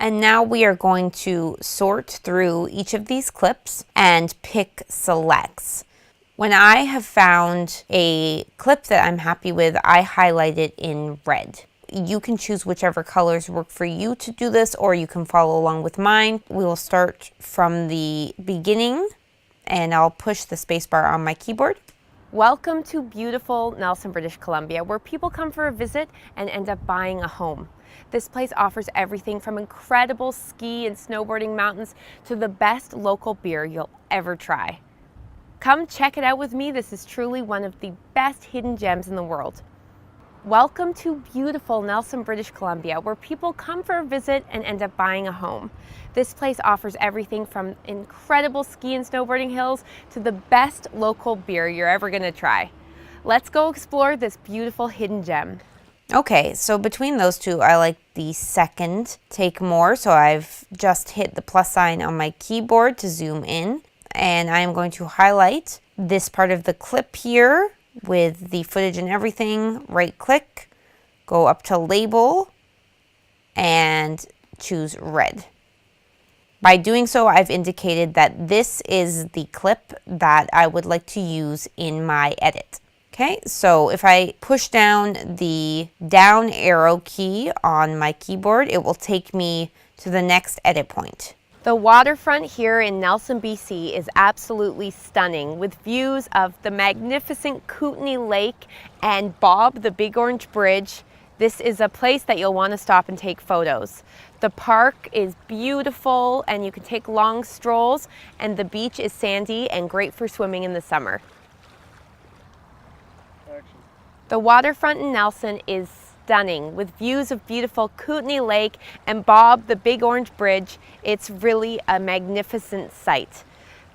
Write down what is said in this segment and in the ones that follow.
And now we are going to sort through each of these clips and pick selects. When I have found a clip that I'm happy with, I highlight it in red. You can choose whichever colors work for you to do this, or you can follow along with mine. We will start from the beginning, and I'll push the spacebar on my keyboard. Welcome to beautiful Nelson, British Columbia, where people come for a visit and end up buying a home. This place offers everything from incredible ski and snowboarding mountains to the best local beer you'll ever try. Come check it out with me. This is truly one of the best hidden gems in the world. Welcome to beautiful Nelson, British Columbia, where people come for a visit and end up buying a home. This place offers everything from incredible ski and snowboarding hills to the best local beer you're ever going to try. Let's go explore this beautiful hidden gem. Okay, so between those two, I like the second take more. So I've just hit the plus sign on my keyboard to zoom in, and I'm going to highlight this part of the clip here with the footage and everything. Right click, go up to label, and choose red. By doing so, I've indicated that this is the clip that I would like to use in my edit. Okay, so if I push down the down arrow key on my keyboard, it will take me to the next edit point. The waterfront here in Nelson, BC is absolutely stunning, with views of the magnificent Kootenay Lake and Bob the Big Orange Bridge. This is a place that you'll want to stop and take photos. The park is beautiful and you can take long strolls, and the beach is sandy and great for swimming in the summer. The waterfront in Nelson is stunning, with views of beautiful Kootenay Lake and Bob the Big Orange Bridge. It's really a magnificent sight.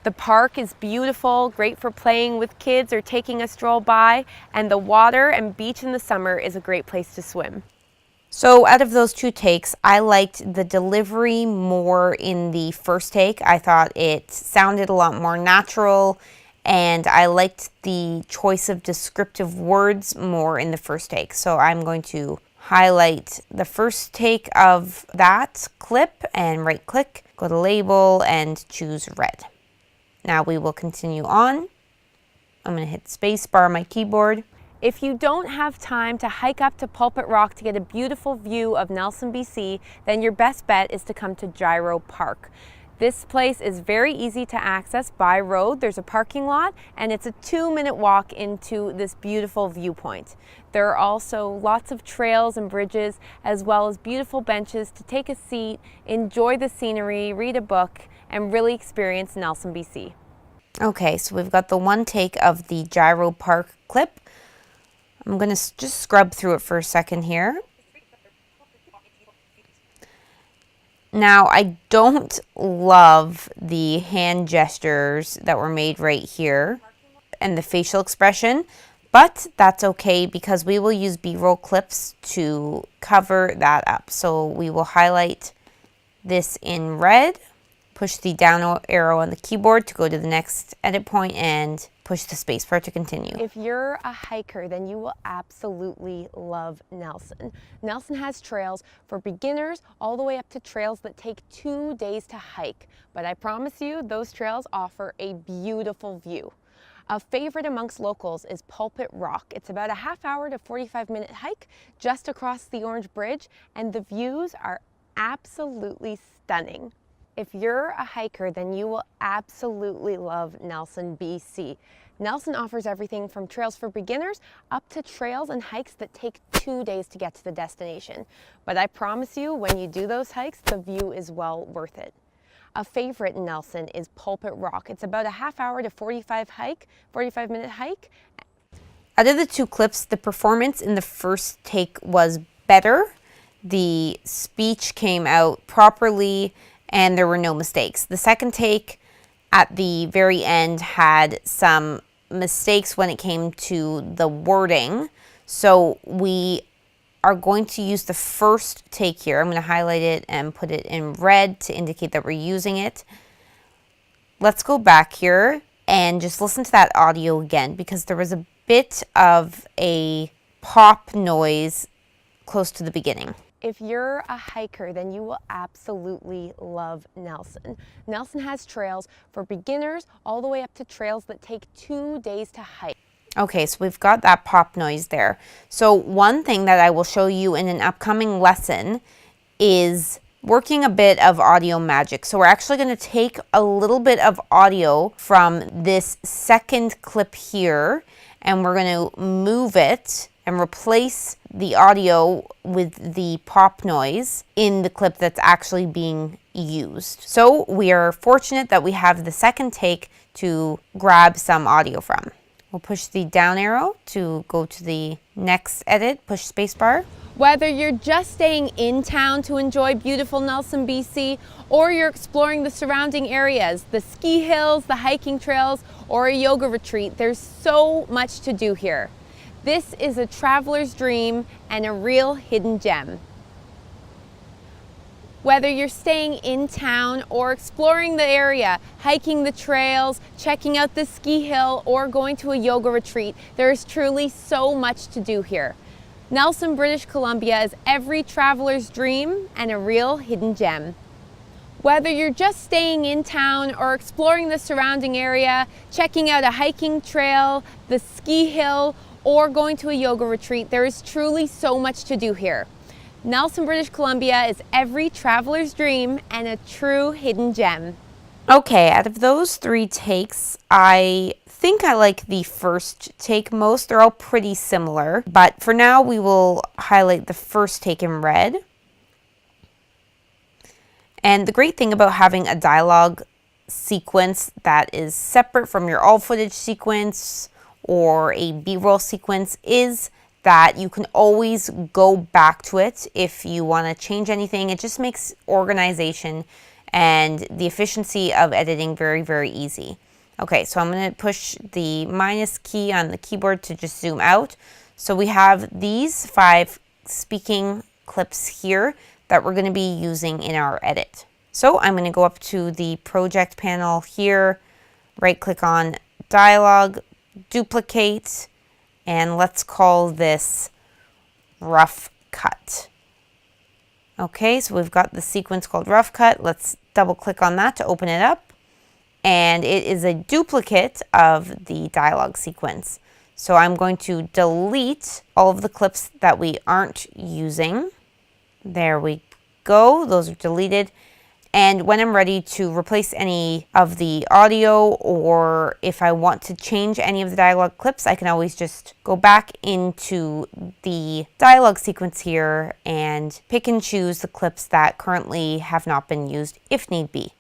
The park is beautiful, great for playing with kids or taking a stroll by, and the water and beach in the summer is a great place to swim. So out of those two takes, I liked the delivery more in the first take. I thought it sounded a lot more natural, and I liked the choice of descriptive words more in the first take. So I'm going to highlight the first take of that clip and right click, go to label and choose red. Now we will continue on. I'm going to hit spacebar on my keyboard. If you don't have time to hike up to Pulpit Rock to get a beautiful view of Nelson, BC, then your best bet is to come to Gyro Park. This place is very easy to access by road. There's a parking lot, and it's a 2-minute walk into this beautiful viewpoint. There are also lots of trails and bridges, as well as beautiful benches to take a seat, enjoy the scenery, read a book, and really experience Nelson, BC. Okay, so we've got the one take of the Gyro Park clip. I'm going to just scrub through it for a second here. Now, I don't love the hand gestures that were made right here and the facial expression, but that's okay because we will use B-roll clips to cover that up. So we will highlight this in red, push the down arrow on the keyboard to go to the next edit point, and push the spacebar to continue. If you're a hiker, then you will absolutely love Nelson. Nelson has trails for beginners all the way up to trails that take 2 days to hike. But I promise you, those trails offer a beautiful view. A favorite amongst locals is Pulpit Rock. It's about a half-hour to 45-minute hike just across the Orange Bridge, and the views are absolutely stunning. If you're a hiker, then you will absolutely love Nelson, BC. Nelson offers everything from trails for beginners up to trails and hikes that take 2 days to get to the destination. But I promise you, when you do those hikes, the view is well worth it. A favorite in Nelson is Pulpit Rock. It's about a half-hour to 45-minute hike. Out of the two clips, the performance in the first take was better. The speech came out properly, and there were no mistakes. The second take at the very end had some mistakes when it came to the wording. So we are going to use the first take here. I'm going to highlight it and put it in red to indicate that we're using it. Let's go back here and just listen to that audio again, because there was a bit of a pop noise close to the beginning. If you're a hiker, then you will absolutely love Nelson. Nelson has trails for beginners all the way up to trails that take 2 days to hike. Okay, so we've got that pop noise there. So one thing that I will show you in an upcoming lesson is working a bit of audio magic. So we're actually going to take a little bit of audio from this second clip here, and we're going to move it and replace the audio with the pop noise in the clip that's actually being used. So we are fortunate that we have the second take to grab some audio from. We'll push the down arrow to go to the next edit, push spacebar. Whether you're just staying in town to enjoy beautiful Nelson, BC, or you're exploring the surrounding areas, the ski hills, the hiking trails, or a yoga retreat, there's so much to do here. This is a traveler's dream and a real hidden gem. Whether you're staying in town or exploring the area, hiking the trails, checking out the ski hill, or going to a yoga retreat, there is truly so much to do here. Nelson, British Columbia is every traveler's dream and a real hidden gem. Whether you're just staying in town or exploring the surrounding area, checking out a hiking trail, the ski hill, or going to a yoga retreat, there is truly so much to do here. Nelson, British Columbia is every traveler's dream and a true hidden gem. Okay, out of those 3 takes, I think I like the first take most. They're all pretty similar, but for now we will highlight the first take in red. And the great thing about having a dialogue sequence that is separate from your all footage sequence or a B-roll sequence is that you can always go back to it if you want to change anything. It just makes organization and the efficiency of editing very, very easy. Okay, so I'm going to push the minus key on the keyboard to just zoom out. So we have these 5 speaking clips here that we're going to be using in our edit. So I'm going to go up to the project panel here, right click on dialogue, duplicate, and let's call this rough cut. Okay, so we've got the sequence called rough cut. Let's double click on that to open it up. And it is a duplicate of the dialogue sequence. So I'm going to delete all of the clips that we aren't using. There we go, those are deleted. And when I'm ready to replace any of the audio, or if I want to change any of the dialogue clips, I can always just go back into the dialogue sequence here and pick and choose the clips that currently have not been used if need be.